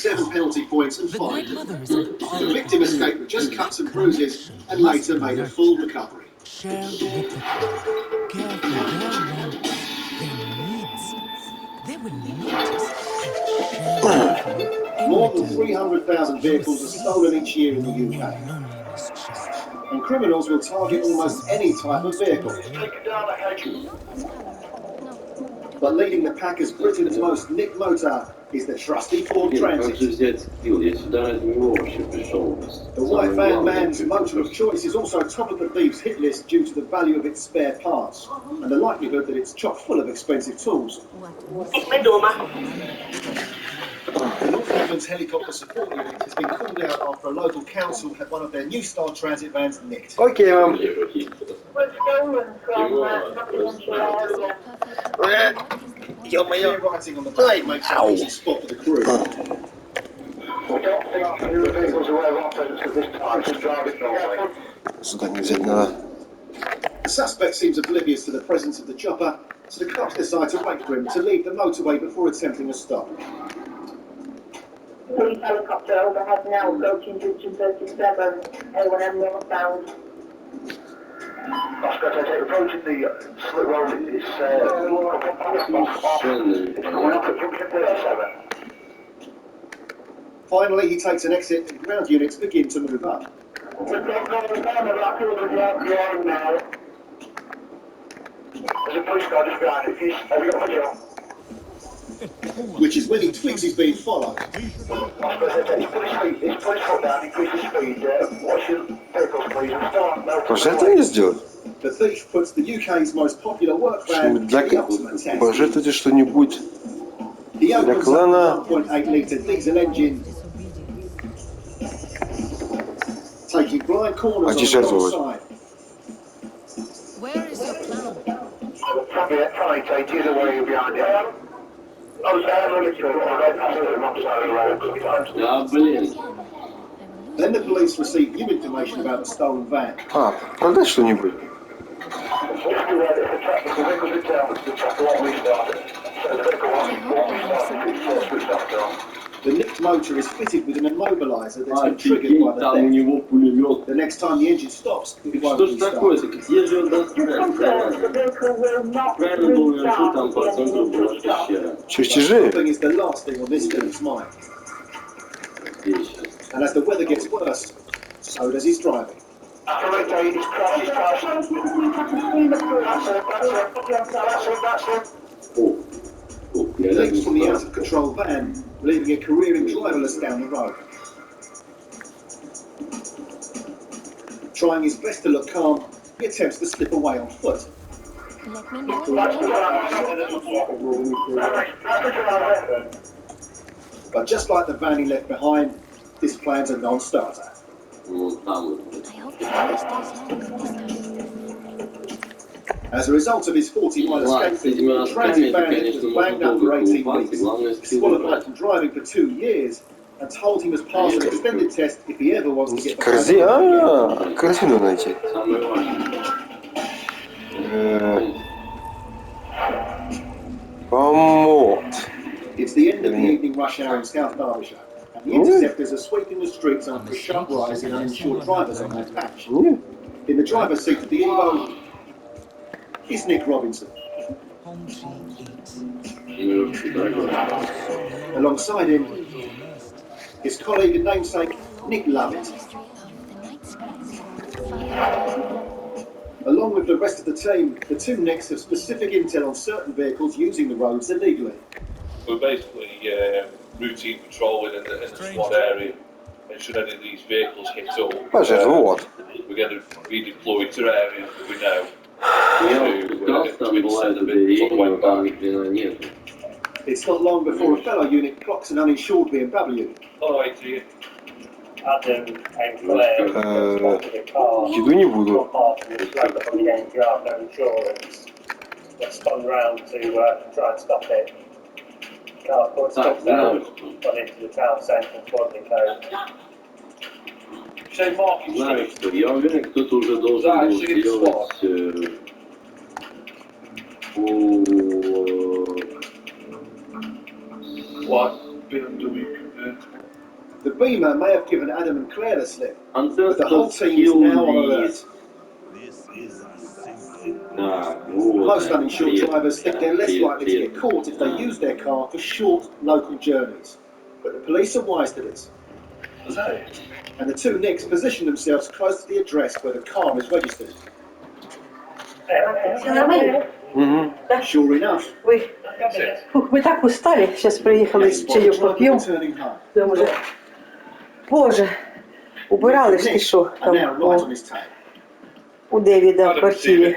7 penalty points and fined. The victim escaped with just cuts and bruises and later made a full recovery. Share with the crew. Care for their wants, their needs. They will notice and share with you. More than 300,000 vehicles are stolen each year in the UK. And criminals will target almost any type of vehicle. But leading the pack as Britain's most nicked motor is the trusty Ford Transit. The white van man's motor of choice is also top of the thieves' hit list due to the value of its spare parts and the likelihood that it's chock full of expensive tools. The North Midlands Helicopter Support Unit has been called out after a local council had one of their new style transit vans nicked. Окей, мам. Clear writing on the back makes it an easy spot for the crew. Сюда нельзя, надо. The suspect seems oblivious to the presence of the chopper, so the cops decide to wait for him to leave the motorway before attempting a stop. Police helicopter overhead now, approaching Junction 37, A1M northbound. Approaching the split road is going up at Junction 37. Finally, he takes an exit and ground units begin to move up. There's a police car just behind it. Have you got a video? Which is when he twigs he's being followed. He's put his foot down, increase his speed. Watch your vehicles, please. Тоже это не сделать? The thief puts the UK's most popular work van to the ultimate test. Пожертвуйте что-нибудь He для opens up клана. the 1.8-litre diesel engine, taking blind corners on the wrong side. Where is your plan? Try to take either way behind it. Then the police receive new information about the stolen van. Продать что-нибудь? The nicked motor is fitted with an immobilizer that's been triggered by the theft. The next time the engine stops, it won't restart. The vehicle will not restart. Чертежи? Stopping is the last thing on this thief's mind. And as the weather gets worse, so does his driving. He leaps from the out-of-control van, leaving a careering driverless down the road. Trying his best to look calm, he attempts to slip away on foot. Let me know. But just like the van he left behind, this plan's a non-starter. I hope the fire stays long this time. As a result of his 40-mile escape, the transit van was banged up for 18 weeks, disqualified from driving for 2 years, and told he must pass an extended test if he ever wants to get the van. Корзину найти. Помот. It's the end of the evening rush hour in South Derbyshire, and the interceptors are sweeping the streets after a sharp rise in uninsured drivers on their patch. In the driver's seat of the Evo is Nick Robinson. Alongside him, his colleague and namesake, Nick Lovett. Along with the rest of the team, the two Nicks have specific intel on certain vehicles using the roads illegally. We're basically routine patrolling in the SWAT area, and should any of these vehicles hit up, we're going to redeploy to areas that we know. It's not long before a fellow unit clocks an uninsured BMW. Еду не буду. Spun round to try and stop it. Car put stuff down, got into the town centre and flooded the code. Знаешь что, я уверен, кто-то уже должен был сделать What BMW compared to The Beamer may have given Adam and Claire the slip, but the Ancestor whole team is now on alert. Skills. Так, вот. Most uninsured drivers think they're less likely to get caught if they use their car for short local journeys. But the police are wise to this. And the two Nicks position themselves close to the address where the car is registered. Все нормально? Да? Sure enough, Мы так устали. Сейчас приехали, they spot the чаек driver попьем. returning home. Там уже... Боже, убирали ж ти що And там now right on his tail. у Дэвида в квартире.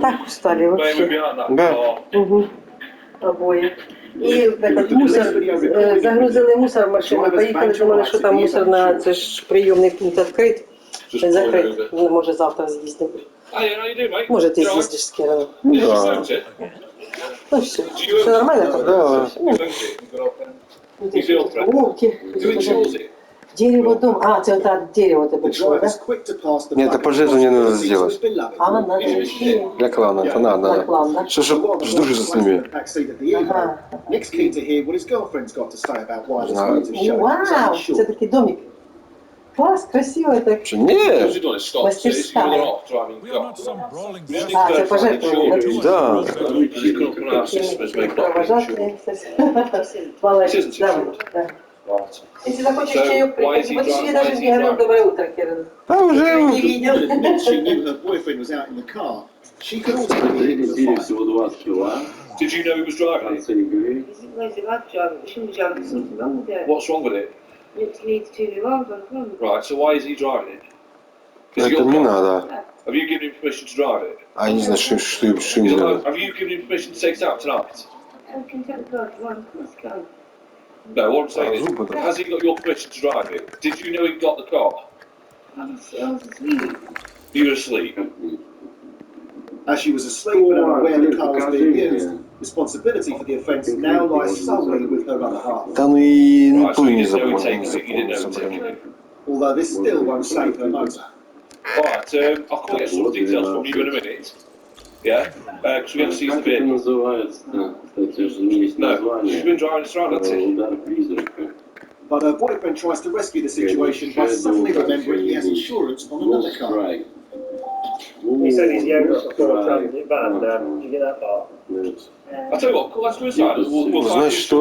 Так устали вообще. Да. Угу. Обои. І этот мусор, загрузили мусор в машину, поїхали, думали, що там мусорна, це ж прийомний пункт відкрит, закрит. Може завтра з'їздимо. Може ти з'їздиш з Кіраном. Да. Ну все, все нормально? Да. Вовки. Дерево дом. А, це от дерево тебе The пішло, driver's да? quick to pass the Нет, это пожертвование надо сделать. А, надо. Для клана, это надо. Для клана. Что же сдружиться с ними? Ага. Nick's keen to hear what his girlfriend's got to say about why the Знаю. screens are showing. Вау, це такий домик. Клас, красиво так. Что, нет. Мастерская. А, це пожертвование, Да. Провожатые. Молодец, да. Если захочешь чаек, приходи. Вот еще я даже не говорю доброе утро, Кирилл. А уже... Не видел. She knew her boyfriend was out in the car. She could also be Смотрите, in the серии fight. всего 20 кило. Did you know he was driving it? Конце игры. What's wrong with it? Right, so why is he driving it? Это не надо. Have you given him permission to drive it? А я не знаю, что им надо. Have you given him permission to take it out tonight? No, what I'm saying is, has he got your permission to drive it? Did you know he got the car? You were asleep. As she was asleep and unaware the car was being used, responsibility for the offence now lies solely with her other half. Да ну и Right, so то you не didn't know he'd запомнил, taken it, you didn't know he'd taken it. Although this still won't save her motor. Alright, I'll call get some details from you in a minute. Yeah? Because we're going to seize the Как это vehicle. называется? Кстати, уже есть No, she's название. been driving us around, hasn't she? Удар призрака. But her boyfriend tries to rescue the situation by suddenly remembering he has insurance on another car. Strike. He said he's yoga before transit van. Did you get that part? I'll tell you what, let's go inside. We'll find Значит, you что...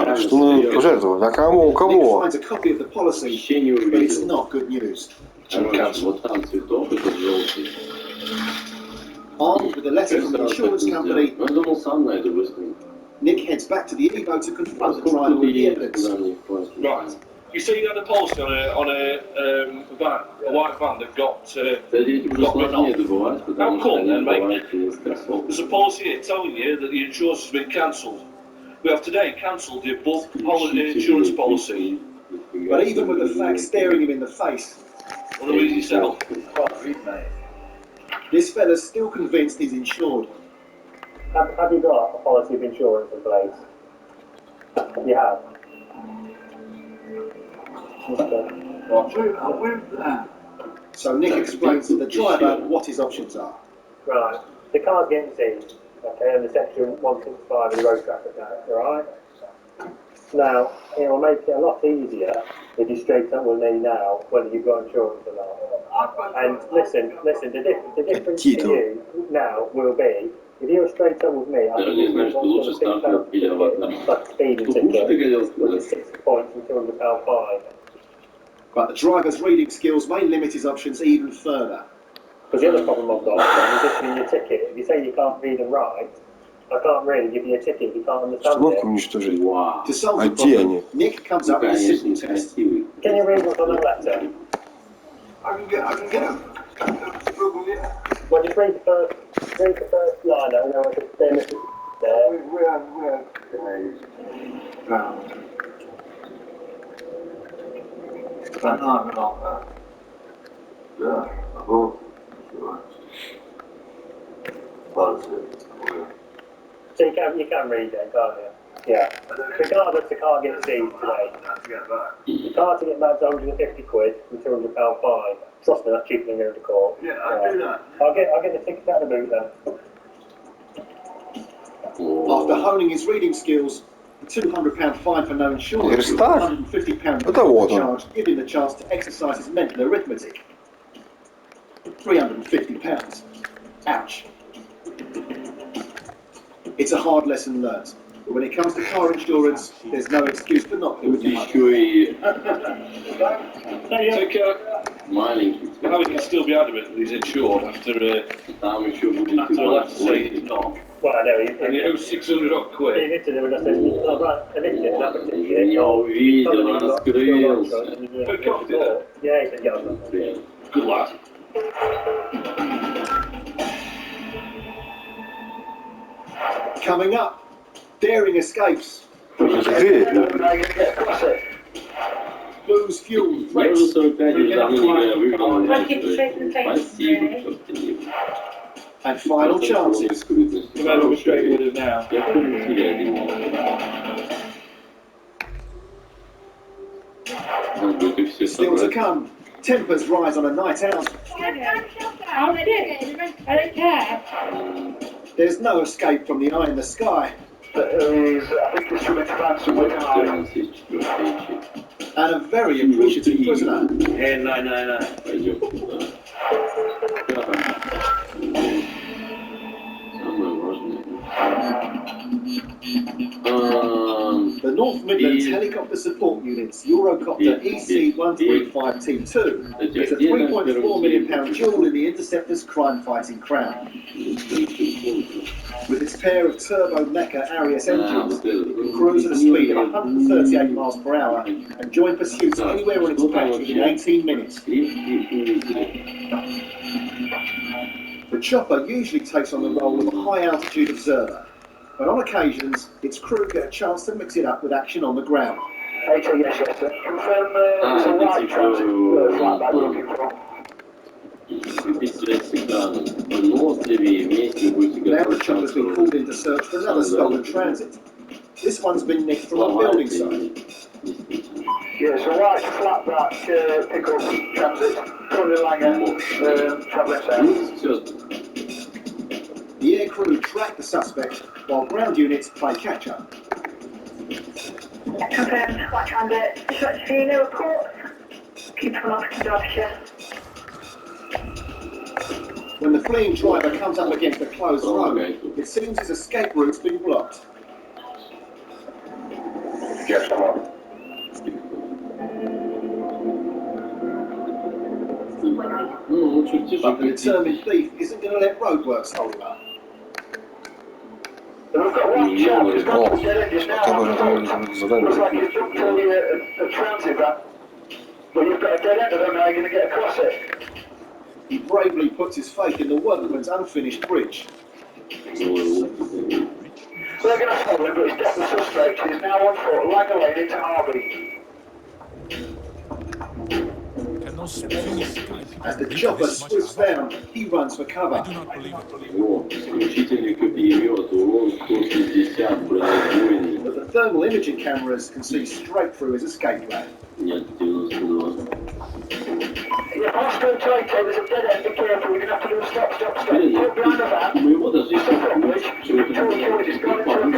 some- Что надо пожертвовать? А кому? У Nick кого? finds a copy of the policy, Вообще не but it's увидел. not good news. Короче, вот там цветок, этот желтый. Armed with a letter from the insurance company, Я думал, сам найду быстренько. Nick heads back to the Evo to confront the Сколько driver ты with the едешь, evidence. куда мне хватит? Right. You say you had a policy on a van, a white van that got Кстати, уже got written сложнее off. добывать, потому что How come они then, mate? добывают через кроссовки. There's a policy here telling you that the insurance has been cancelled. We have today cancelled the above insurance policy. But even with the fact staring him in the face, On the read yourself. this fella's still convinced he's insured. Have you got a policy of insurance in place? You have. So Nick explains to the driver what his options are. Right. The car's getting seized, okay, under section 165 of the Road Traffic Act, alright? Now, it will make it a lot easier if you straight up with me now whether you've got insurance or not. And listen, the difference to you now will be, if you're straight up with me, I think не знаю, что лучше стартер или аватар. like a speeding Что лучше ты хотел which is сказать? 6 points and £200 fine. But the driver's reading skills may limit his options even further. Because the other problem I've got is issuing your ticket. If you say you can't read and write, I can't really give you a ticket if you can't understand Установку it. уничтожить. Вау. To solve А the где problem, они? Nick comes up with a simple Конечно, test. красивый. Can you read what's on the letter? I can get him. Well, just read the first line. I know it's there. So you can read it, can't you? Yeah. Regardless, the car gets seized today. The car to get back to 150 quid and £200 fine. Trust me, that's cheaper than going to court. Yeah, I'll do that. I'll get the ticket out of the boot then. After honing his reading skills, £200 fine for no insurance, Верстак? £150 Это вот он. charge, giving the chance to exercise his mental arithmetic. £350. Ouch. It's a hard lesson learned. But when it comes to car insurance, there's no excuse for not doing it. Take care. Маленький. How he can still be adamant that he's insured after Там еще будет a letter saying he's not. Well, I know, And he owes 600 odd quid. he admitted it, admitted Я не увидел, раскрылся. Yeah, he said, yeah. Good lad. Coming up, daring escapes, Где? booze fueled Я threats, уже 45 уже давно не играю в игры. Спасибо, черт возьми. and final chances. Скрытность. No matter which way it would have now. Я помню тебя один. Надо будет их все Still to собрать. come, tempers rise on a night out. I don't care. There's no escape from the eye in the sky, I think it's too much fancy with him. 14 четвертый. and a very appreciative prisoner. Пойдем. Да. Самое важное. The North Midlands Helicopter Support Unit's Eurocopter EC-135T2 is a £3.4 million jewel in the Interceptor's crime-fighting crown. With its pair of turbo Mecha Arias engines, it can cruise at a speed of 138 miles per hour and join pursuits anywhere on its path within 18 minutes. The chopper usually takes on the role of a high-altitude observer, but on occasions, its crew get a chance to mix it up with action on the ground. Yes, yes, sir. Confirm it's a right transit flight back we're looking for. Now the chopper's been called in to search for another stolen transit. This one's been nicked from a building site. Yeah, so white flatback pickup transit, currently Langer, travelling south. The air crew track the suspect while ground units play catch-up. Confirmed, white transit. Dispatch for you, no report. Keep from off to Derbyshire. When the fleeing driver comes up against a closed road, it seems his escape route's been blocked. Yes, come on. But the determined thief isn't going to let roadworks hold him up. We've got one chap who's got to get in just now. Looks like he's jumped on a transit van. But you've got a dead end, I don't know how you're going to get across it. He bravely puts his faith in the workman's unfinished bridge. We're going to follow him, but he's definitely suspect. He's now on foot, Langer Lane into Harvey. As the chopper swoops down, he runs for cover. But the thermal imaging cameras can see straight through his escape plan. Yeah, Oscar to 80, there's a dead end, be careful, we're going to have to do a stop. Get behind the van, stop on bridge, he's gone into a compound.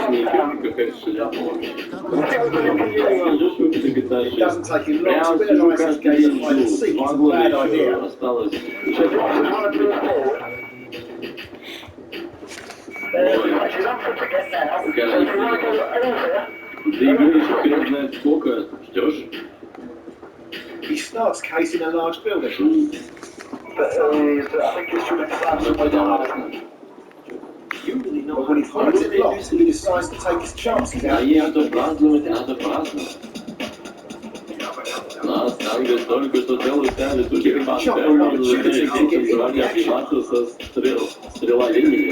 It doesn't take him long to realise his game of hide and seek is a bad idea. So Ross is one of two forward. She's on foot again now, so if you want to go over, He starts casing a large building. but I think he's trying to find somewhere down. But when he finds it locked, he decides to take his chances out. Только что делают ставят уже стрела линии.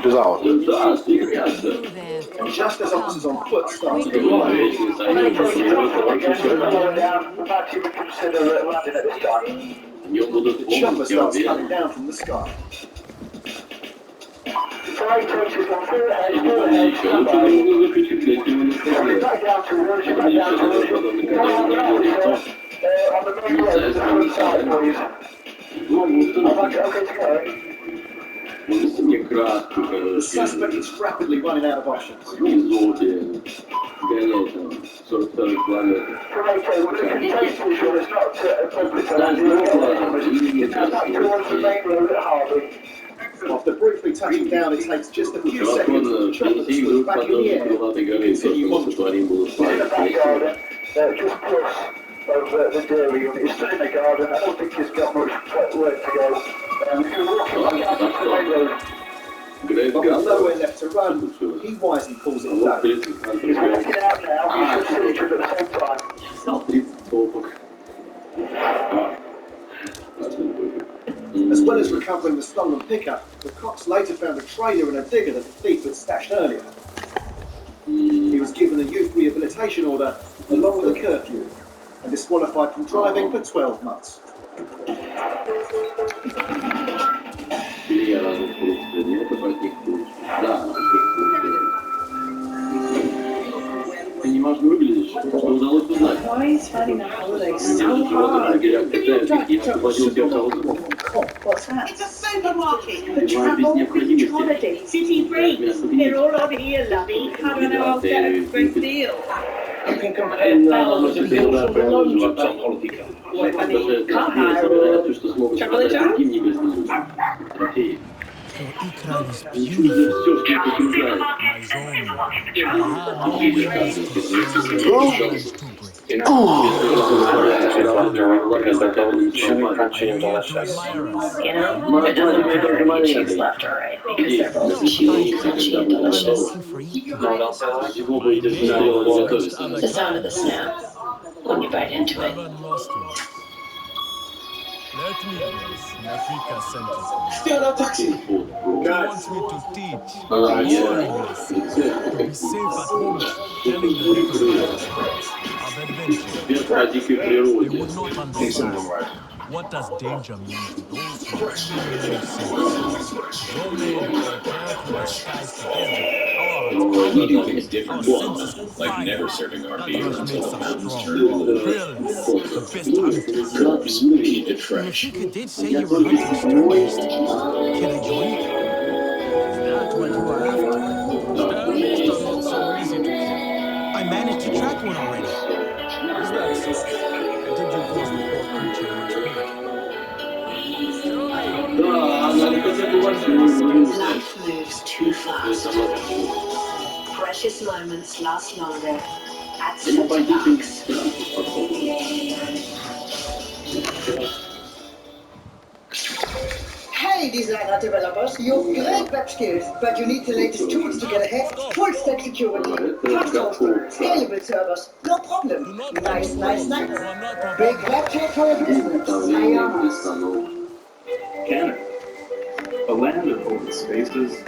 Туда вот. Just as officers on foot start to arrive, the chopper starts coming down from the sky. On the main road, the front side, please. Okay, to go. The suspect is rapidly running out of options. Okay, we're just ensure it's not appropriate to land back towards the main road at Harvey. After briefly touching down, it takes just a few seconds to chopper the spook back in the air and continue monitoring. He's in the back garden, just plus of the dairy unit. He's still in the garden. I don't think he's got much work to go. If you're walking back out to the main road, But with nowhere left to run, he wisely calls it a day. he's walking out now. He's just finishing at the same time. As well as recovering the stolen pickup, the cops later found a trailer and a digger that the thief had stashed earlier. He was given a youth rehabilitation order along with a curfew and disqualified from driving for 12 months. Why is finding a holiday so hard? What's that? It's a supermarket for travel, comedy, city breaks. They're all over here, lovey. I don't know, I'll get a great deal. You can compare thousands of deals from London. What, I mean, car hire or travel agent? Your ikra is beautiful. My zone. I have no windows to You know, it doesn't matter if you choose left or right because they're both chewy, crunchy, and delicious. The sound of the snap when you bite into it. Let me guess, Nafika sent you. Still no taxi. He wants me to teach. To be safe at home, telling the little girls of adventure. They would not understand. What does danger mean to those who truly live safe? No men who are careful the skies together. We do things different, like never serving our beer until the mountains turn blue. The best hunter. Curbs, we keep it Your fresh. chica did say you were hunting starbase. Can I join? Is that what you are after? Starbase are not so easy to kill. I managed to track one already. Is that so? And did you cause the poor creature much pain? Life moves too fast. Precious moments last longer at Centerbox. Hey, designer developers, you've great web skills, but you need the latest tools to get ahead. Full stack security, fast hosting, scalable servers, no problem. Nice. Big web tech for a business. Canada, a land of open spaces,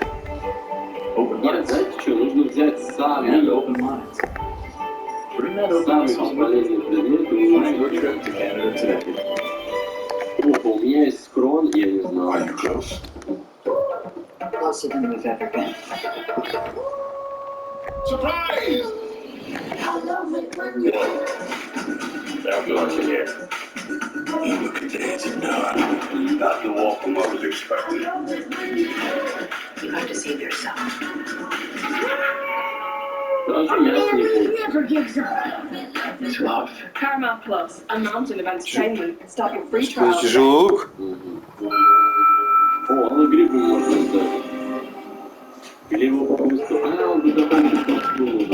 open hearts, and open minds. Bring that openness home with you. Plan your trip to Canada today. У меня есть скрон, я не знаю. Are you close? Closer than we've ever been. Surprise! Now go on from here. You look at the heads of now. Not the walk from what was expected. You have to save yourself. Never gives up. It's love. Paramount Plus and Mountain of Entertainment. Start your free trial. Спусти желудок. О, а на грибу можно сдать. Или его просто... он бы дополнительно подсунул.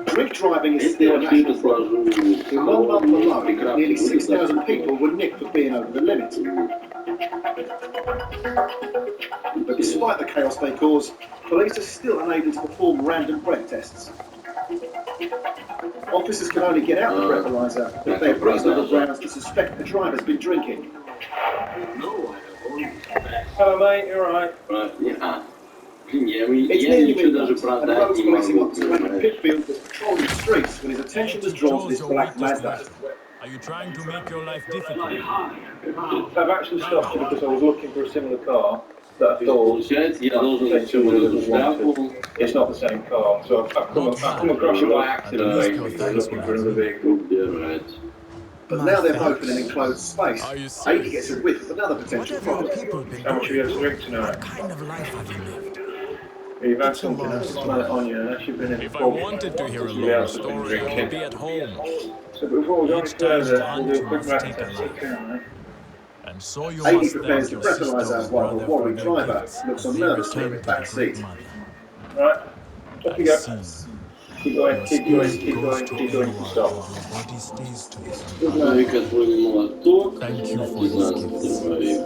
Drink driving is still a national problem. In 1 month alone, nearly 6,000 people were nicked for being over the limit. But despite the chaos they cause, police are still unable to perform random breath tests. Officers can only get out the breathalyzer if they have reasonable grounds to suspect the driver's been drinking. Hello mate, you alright? It's nearly midnight, and roads policing officer Raymond Pitfield was patrolling the streets when his attention was drawn to this black Mazda. Are you trying to make your life difficult? I've actually stopped because I was looking for a similar car. that I thought it's not the same car. So I've come across it by accident basically, looking for another vehicle. But now they're both in an enclosed space. Amy gets a whiff of another potential problem. How much have you had to drink tonight? What kind of life have you lived? You've had something else to smell it on you, unless you've been in the If I pub. wanted to hear a Somebody long else has been story, I would drinking. be at home. So before we go any Each time you further, we'll hunt, do a you quick must rat take a test. life. Okay, And so you Amy must prepares thank the your sister breathalyzer or while the brother worried for their driver gifts looks as on they nervously in return the to the back great seat. mother. Right, off you I go. see. Keep going, Your keep going, spirit keep goes going, to keep going, inward stop. and your body stays to its Good environment. night. Thank you for these gifts.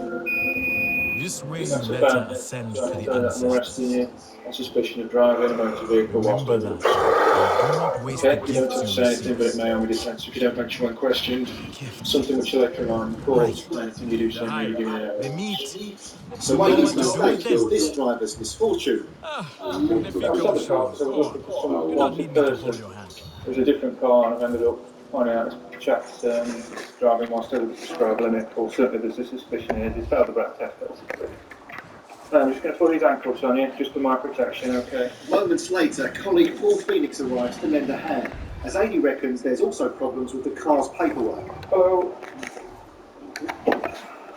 This way you That's a better fan. ascend So to the I'm arresting you ancestors. on suspicion of driving a motor vehicle whilst Remember under the that, and do not waste the Okay, you don't gifts have to you say anything, but it receive. may only defense if you don't mention when questioned. Gifts. Something which will later rely on court. Right. Anything you do The say may be hike, given the evidence. meat. So You know Amy's what to do with mistake is them. this driver's misfortune. The feet I saw don't the car show. because I was looking for some You don't wanted need me to hold person. your hand. It was a different car, and I've ended up finding out this chap's driving whilst over the prescribed limit. Or certainly there's a suspicion here. He's failed the breath test, basically. I'm just going to put these ankles on you, just for my protection, okay? Moments later, colleague Paul Phoenix arrives to lend a hand, as Amy reckons there's also problems with the car's paperwork. Hello.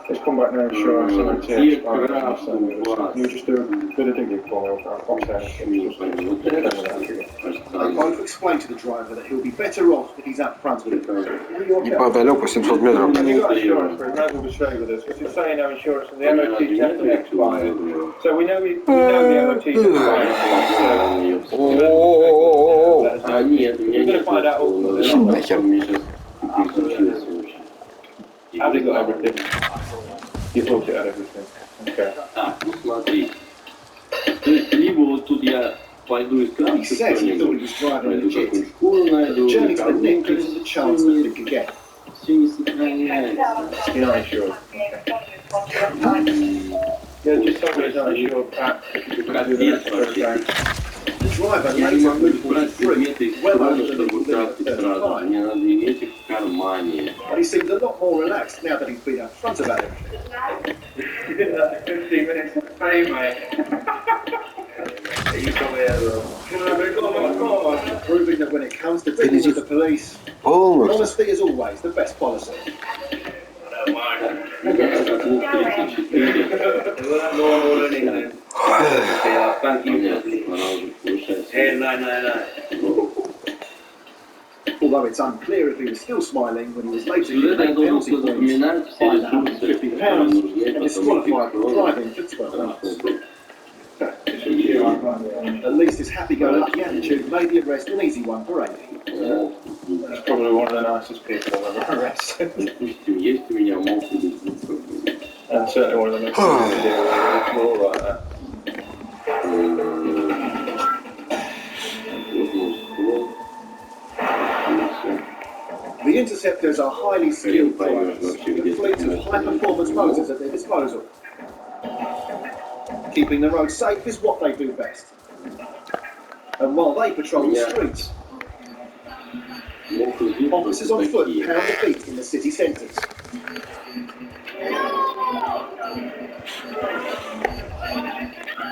Let's come back now and show us some Can you just do a bit of digging for me? They both explain to the driver that he'll be better off if he's up front with it. Неподалеку 700 метров. Have you got insurance for it? Might as well be straight with us, because it's saying no insurance and the MOT definitely expired. So we know the MOT expired. We're going to find out ultimately. Have they got everything? You've looked at everything. Okay. Ну смотри. То есть либо вот тут я пойду искать He says he thought he was driving пойду legit. какую школу найду, The journey to the Nick gives him the chance to think again. все не сохраняется. You're not insured. Yeah, just tell me it's not insured. The driver later moved free, well over the legal limit of 35. Мне надо иметь их в кармане. But he seems a lot more relaxed now that he's been up front about it. You did that 15 minutes of fame, mate. You come here, though. Come on. Proving that when it comes to dealing with the police, honesty is always the best policy. Although it's unclear if he was still smiling when he was later given a penalty points, fined £150 and disqualified from driving for 12 months. At least his happy-go-lucky attitude made the arrest an easy one for Amy. He's probably one of the nicest people I've ever arrested. And certainly one of the most easy to deal with. It's all like that. The Interceptors are highly skilled drivers with a fleet of high-performance motors at their disposal. Keeping the road safe is what they do best. And while they patrol the streets, officers on foot pound the beat in the city centres.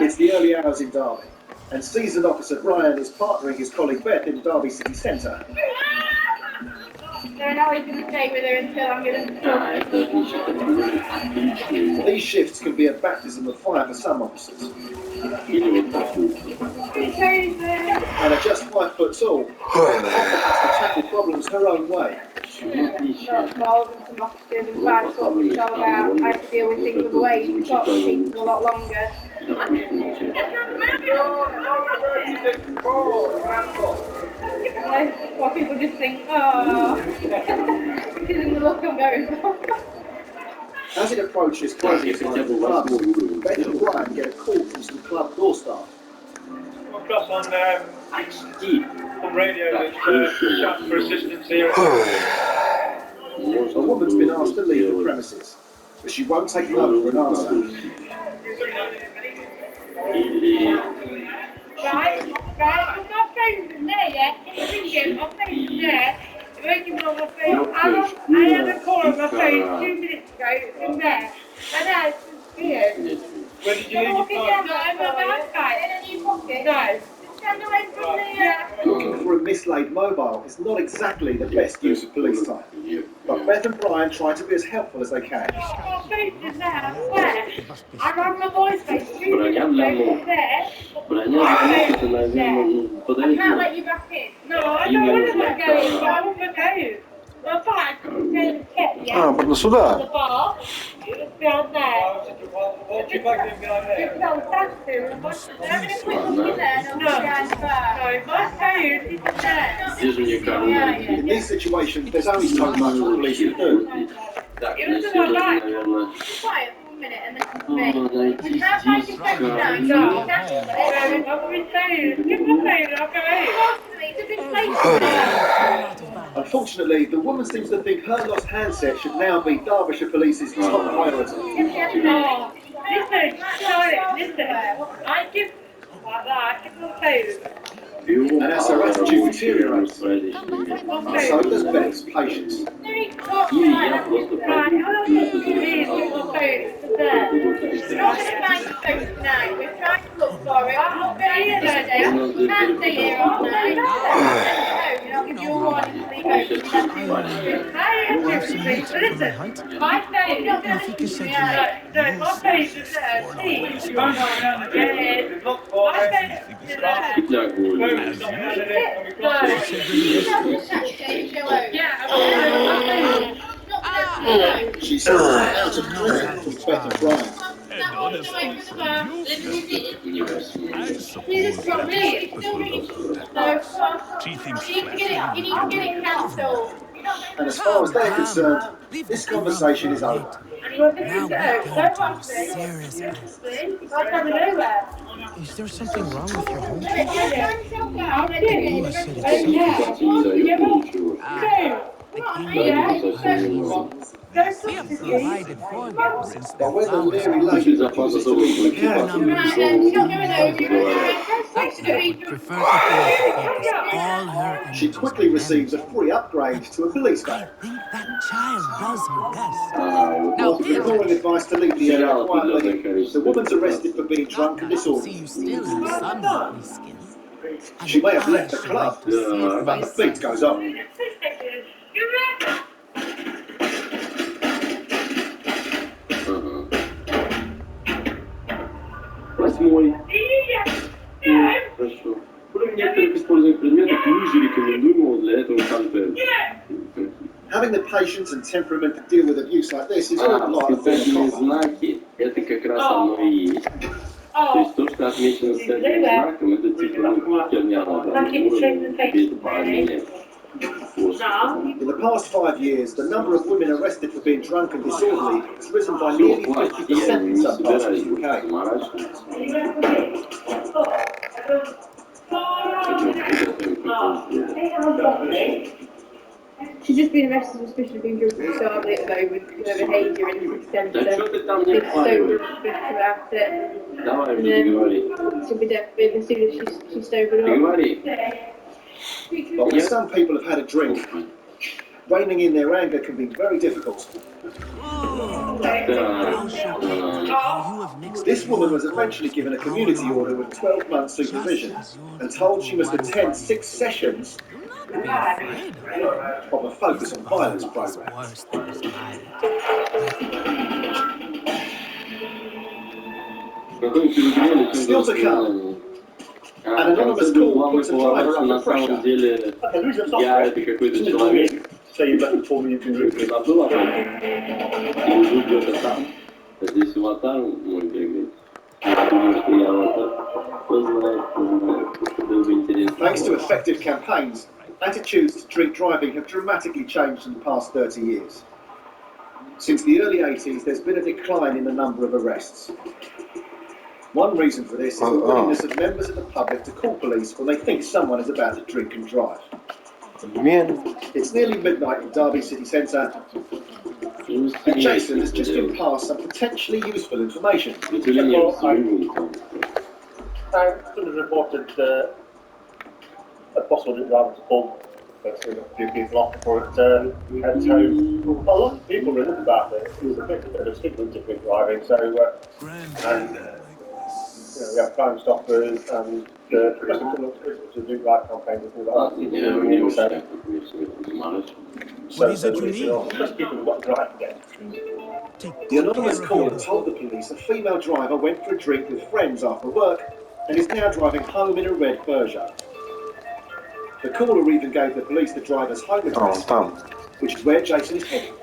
It's the early hours in Derby, and seasoned officer Brian is partnering his colleague Beth in Derby city centre. They're not going to stay with her until I'm going to. These shifts can be a baptism of fire for some officers. And at just 5 foot tall, Beth often has to tackle problems her own way. Not more than some officers and 5 foot, it's all about how to deal with things with the way you've got things a lot longer. Well, people just think, oh, this isn't the look I'm going for. As it approaches closing time for clubs, Beth and Brian get a call from some club door staff. Across on radio, there's chat for assistance here. A woman's been asked to leave the premises, but she won't take no for an answer. Right, I've got phones in there, yeah? It's ringing, I've phones in there. It's ringing on my phone. I had a call on my phone 2 minutes ago, it's in there. And now it's disappeared. Where did you leave your phone? No, in my backpack. In your pocket? No. Stand away from the... Looking for a mislaid mobile is not exactly the best use of police time. But Beth and Brian try to be as helpful as they can. My face is there, I swear. I run my boy's face. Броня для мух. Броня это, наверное, ну, подойдет. I can't let you back in. No, I don't want to let go. I want to go. My back is kept, yeah. А, сюда. The bar. It's down there. What's your bag doing behind there? It's on Saturday. I'm going to put it in there and I'll go back. No, my phone is there. Где же мне камера? In these situations, there's only so much the police can do. Так, мне все наверное... Quiet for a minute and listen to me. Найти We can't find your phone now. здесь No, that's what it is. I'm going to tell you. Give my phone, I'll go out. It's a good place. Unfortunately, the woman seems to think her lost handset should now be Derbyshire Police's top priority. Oh, listen, listen. I give like that. I give my phone. And as her attitude deteriorates, so does Beth's patience. She says out of present from Beth and Brian. And as far as they're concerned, this conversation is over. Is there something wrong with your home? We have provided for them since But whether Mary Lane refuses to leave the camp, she quickly receives a free upgrade to a police van. That child does her best. After ignoring advice to leave the area quietly, the woman's arrested for being drunk and disorderly. You still have some holy skills. She may have left the club, but the beat goes on. Восьмой. Хорошо. Кроме некоторых используемых предметов, ниже рекомендуемого для этого контента. Having the patience and temperament to deal with abuse like this is all part of being a Специальные cop. знаки, это как раз оно и есть. То есть то, что отмечено специальным знаком, это типа, ну, херня надо, без добавления. In the past 5 years, the number of women arrested for being drunk and disorderly has risen by nearly 50% in some parts of the UK. She's just been arrested on suspicion of being drunk and disorderly at the moment. Her behaviour in the extent Да что ты там that не it's so впариваешь? suspicious about it. Давай And уже говори. she'll be dead as soon as she's sobered up. Говори. But when some people have had a drink, reining in their anger can be very difficult. This woman was eventually given a community order with 12 months supervision and told she must attend 6 sessions of a focus on violence program. Still to come, an anonymous call puts a driver under pressure. Я это какой-то человек. А был Аватар? Или был где-то там? Здесь Аватар мой бегает. Я думаю, что я Аватар. Кто знает, было бы интересно. Thanks to effective campaigns, attitudes to drink driving have dramatically changed in the past 30 years. Since the early 80s, there's been a decline in the number of arrests. One reason for this is the willingness of members of the public to call police when they think someone is about to drink and drive. It's nearly midnight in Derby city centre, and Jason has just been passed some potentially useful information. Someone reported a possible drink driver to pull a few people off before it heads home. A lot of people written about it. It was a bit of a stigma to drink driving, so and we have Crime Stoppers and the do right campaigns and things like that. What is it you need? Just people what drive to get. The anonymous caller told the police a female driver went for a drink with friends after work and is now driving home in a red Peugeot. The caller even gave the police the driver's home address, which is where Jason is heading.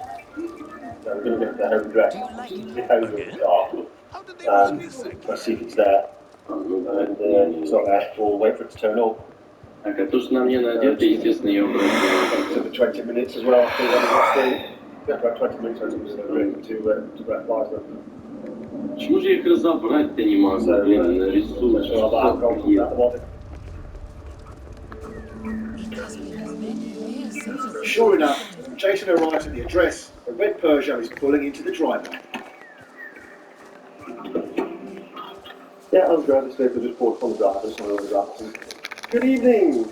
So we're going to get the home address, the home of the car, let's see if it's there. And if it's not there, we'll wait for it to turn up. Так, то, что на мне надето, естественно, ее So for 20 minutes as well, so about 20 minutes to breathalyze them. Почему же их разобрать-то не могу, блин, нарисуешь? Sure enough, Jason arrives at the address. A red Peugeot is pulling into the driveway. Yeah, I was glad this vehicle just pulled from the driver, so the driver. Good evening.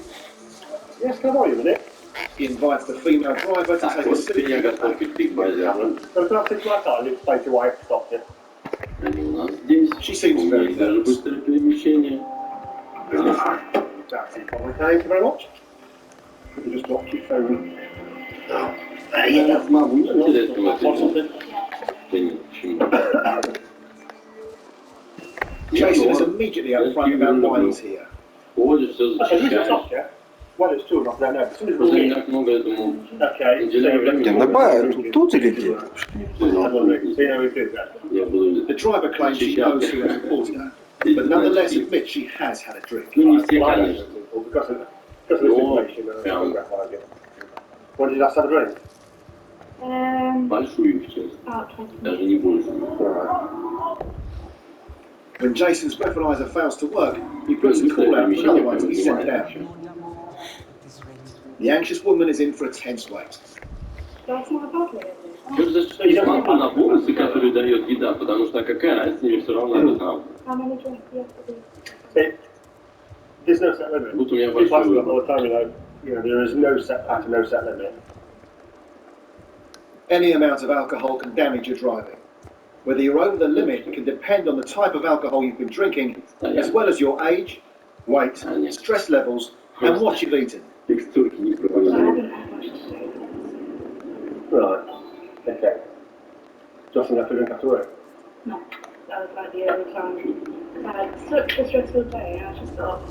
Yes, can I borrow you a minute? He invites the female driver to take a seat. Can I take my car and explain to why I stopped it? She seems very nervous. Thank you very much. You just watch your phone. Jason is immediately up front about why he's here. Well, it's two of us, I don't know. Okay. Тут или где? The driver claims she knows who has reported her, but nonetheless admits she has had a drink. Because of this information, when did you last have a drink? Большую часть. Даже не больше. When Jason's breathalyzer fails to work, he puts a call out for another one to be sent out. The anxious woman is in for a tense wait. That's not bad. Шапку на волосы, которую дает еда, потому что какая разница, мне все равно это там. How many drinks do you have to do? There's no set limit. Вот у меня People ask me большой. all the time, there is no set pattern, no set limit. Any amount of alcohol can damage your driving. Whether you're over the limit can depend on the type of alcohol you've been drinking, as well as your age, weight, stress levels, and what you've eaten. Right. Okay. Justin, have to drink after work? No, that was like the only time. I had such a stressful day, I just thought,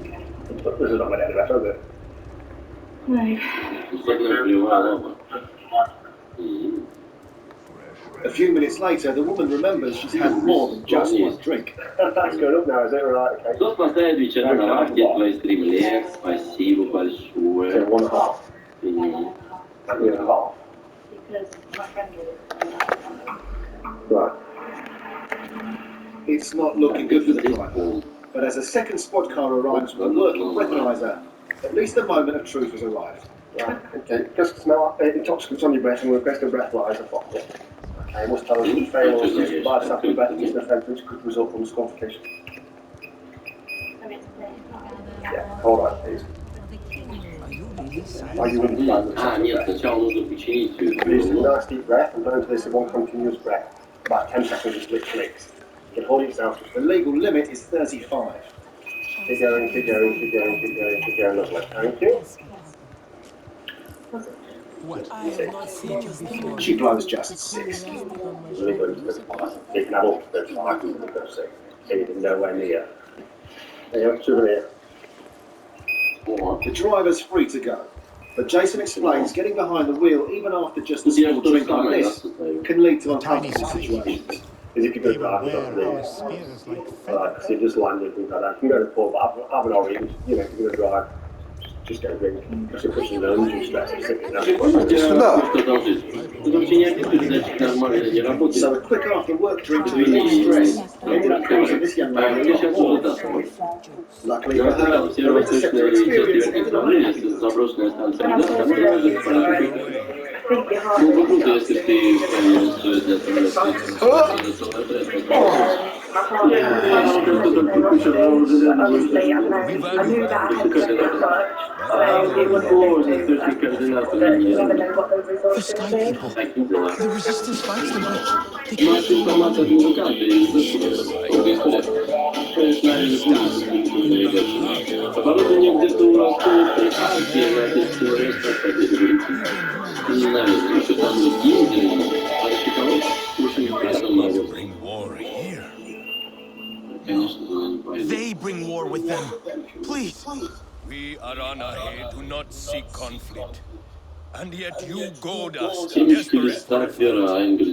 okay. This is not my daily rest, is it? No. A few minutes later, the woman remembers she's had more than just one drink. That's going up now, is it? Right, okay. Кто спасает вечера на вахте, твой стримлек, спасибо большое. So 1.5. Because my friend did it. Right. It's not looking good for the driver, but as a second squad car arrives with a working breathalyzer, at least the moment of truth has arrived. Right, okay. Just smell intoxicants on your breath and we'll request a breathalyzer for you. Okay, must tell us if you fail or by sample breath is an offence which could result from disqualification. Yeah, hold on, please. Are you really fine with that? Нет, сначала нужно починить всю Release a эту. nice deep breath and burn to this in one continuous breath. About 10 seconds, just lick clicks. You can hold it yourself. The legal limit is 35. Keep going, keep going, keep going, keep going, keep going. Lovely. Thank you. What? I have not seen you before. She blows just 6. Really good. Big level, 35, 36. So you're nowhere near. There you go, souvenir. The driver's free to go, but Jason explains getting behind the wheel even after just a small drink like this can lead to uncomfortable situations. Is if you go to drive, right, so you just landed, things like that. You can go to the pub, have an orange, you know, if you're going to drive, just get a drink. Because you're pushing the undue stress and sitting there. So a quick after work drink to relieve stress ended up causing this young man a lot more. Luckily for her, her interceptor experience ended up happy. Заброшенная станция. Было бы круто, если бы ты понял, что это для Obviously, I knew that I had to do that work. It wasn't too you never know what those results are going to be. The resistance fights them, but they Ma can't se hold informația on. din Bucate este o istorie. Apparut nigdy tu akcje na tej skórze, nie nawet jeszcze tam jeździli, ale ciekawe, Must bring war here. They bring war with them. Please. We are on ahead, do not seek conflict. And yet you goad us, desperate for a fight. Do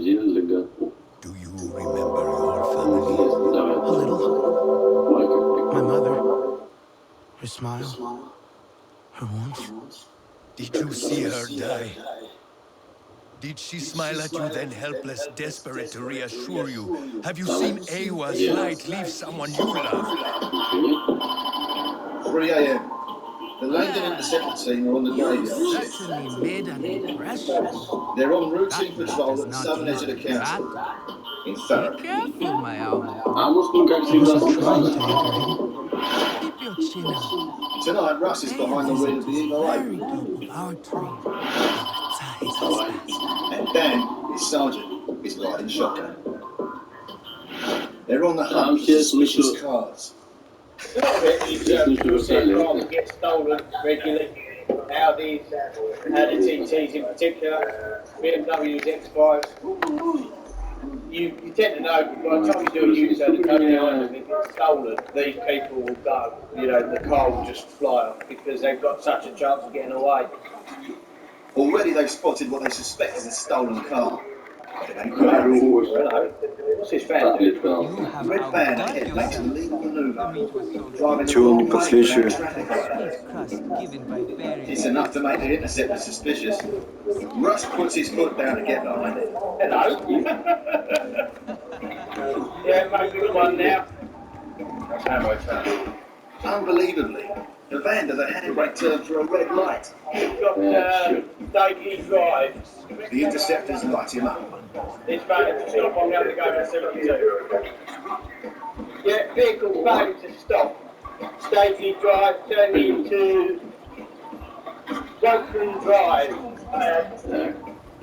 you remember your family? A little. My mother. Her smile. Her warmth. Did you see her die? Did she smile at you then helpless, desperate to reassure you? Have you seen Awa's light leave someone you love? 3 a.m. The landing and interceptor team are on the graveyard shift. Certainly made an impression. They're en routine patrol at the southern edge of the county. In Farrow. Be careful, my owl. Am spun că I wasn't trying to anger him. Keep your chin up. Tonight, Russ is behind the wheel of the Eagle Eye. Our train. And Dan, his sergeant, is riding shotgun. They're on the hunt for suspicious cars. Cars get stolen regularly. Audis, Audi TTs in particular, BMWs, X5s. You tend to know by the time you do a U-turn and go behind them, if it's stolen, these people will go. You know, the car will just fly off because they've got such a chance of getting away. Already they've spotted what they suspect is a stolen car. What's his fan doing? The red van ahead makes a legal maneuver. Чего он не подсвечивает? It's enough to make the interceptor suspicious. Russ puts his foot down to get behind it. Hello? Yeah, mate, we got one now. That's ammo found. Unbelievably, the van does a handbrake turn for a red light. We've got Daily Drive. The interceptors light him up. It's failed to stop on the undergoing 72. Yeah, vehicle failed to stop. Stately Drive turning into Broken Drive.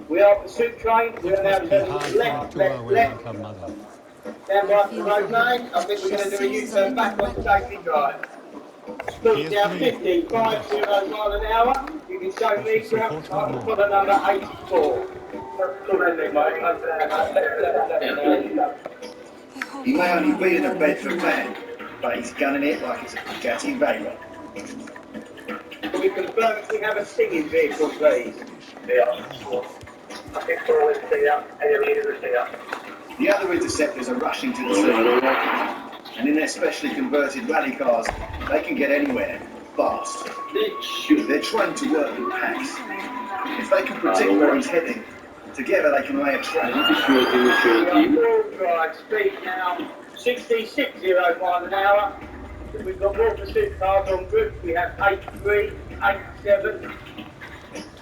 We are pursuit train. We are now turning left. Stand by for the road nine. I think we're going to do a U-turn back on Stately Drive. Speed down 50 mile an hour. You can show me for the number 84. He may only be in a Bedford van, but he's gunning it like it's a Bugatti Veyron. Can we confirm if we have a singing vehicle, please? Yeah. I think we're all in The other interceptors are rushing to the scene, and in their specially converted rally cars, they can get anywhere fast. They're trained to work in packs. If they can predict where he's heading, together they can lay a trap. Drive speed now 66 miles an hour. We've got more pursuit cars on route. We have 83, 87,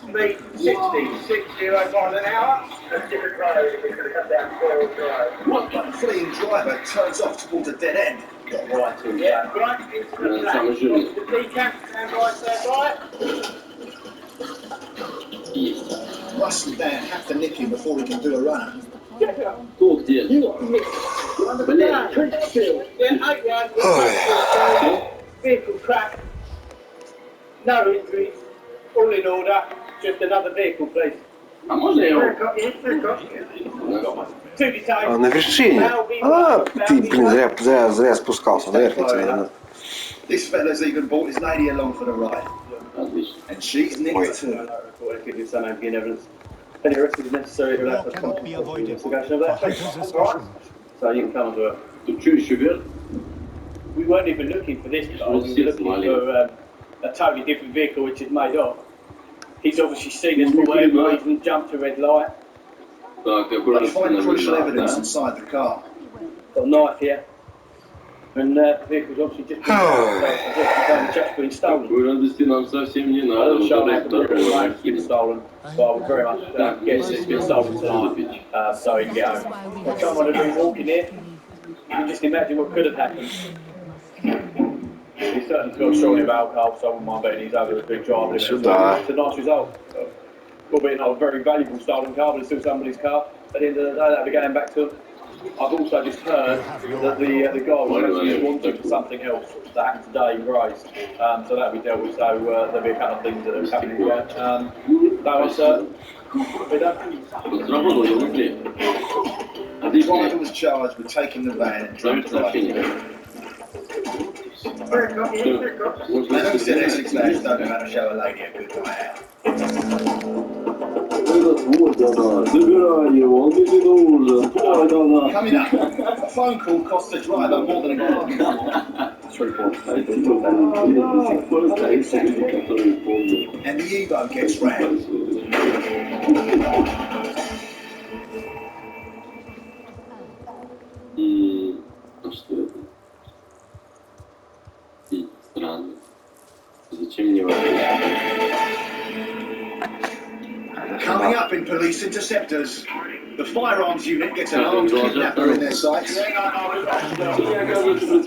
speed 60 miles an hour. That's different road. We're going to come down 4 drive. One fleeing driver turns off towards a dead end. Right, yeah, right into the black. The decaf, stand right. Russ and Dan have to nick him before he can do a runner. Vehicle crash. No injuries. All in order. Just another vehicle, please. А, на вершине. А, ты, блин, зря спускался наверх. This fella's even brought his lady along for the ride. And she's nicked too. Any arrest is necessary to allow for investigation of that. So you can come to it. We weren't even looking for this guy. We were looking for a totally different vehicle which is made off. He's obviously seen us for whatever reason, jumped a red light. They find crucial evidence inside the car. Got a knife here. And the vehicle's obviously just been stolen. Радости нам совсем не надо. It's been stolen. So I would very much guess it's been stolen tonight. So you get home. What time want to do walking here? can just imagine what could have happened. He certainly feels strongly about alcohol, so I wouldn't mind betting he's over a big drive limit. It's a nice result. Albeit not a very valuable stolen car, but it's still somebody's car. At the end of the day, that'll be going back to them. I've also just heard that the guy was actually wanted for something else that happened today in Grace. So that'll be dealt with, so there'll be a couple of things that are happening there. No uncertain. Be done. The driver was charged with taking the van and drunk driving. They don't said Essex lads don't know how to show a lady a good night out. Coming up, a phone call costs the driver more than a car. And the Evo gets rammed. Странно. Зачем мне вообще? Coming up in Police Interceptors, the firearms unit gets an armed kidnapper in their sights.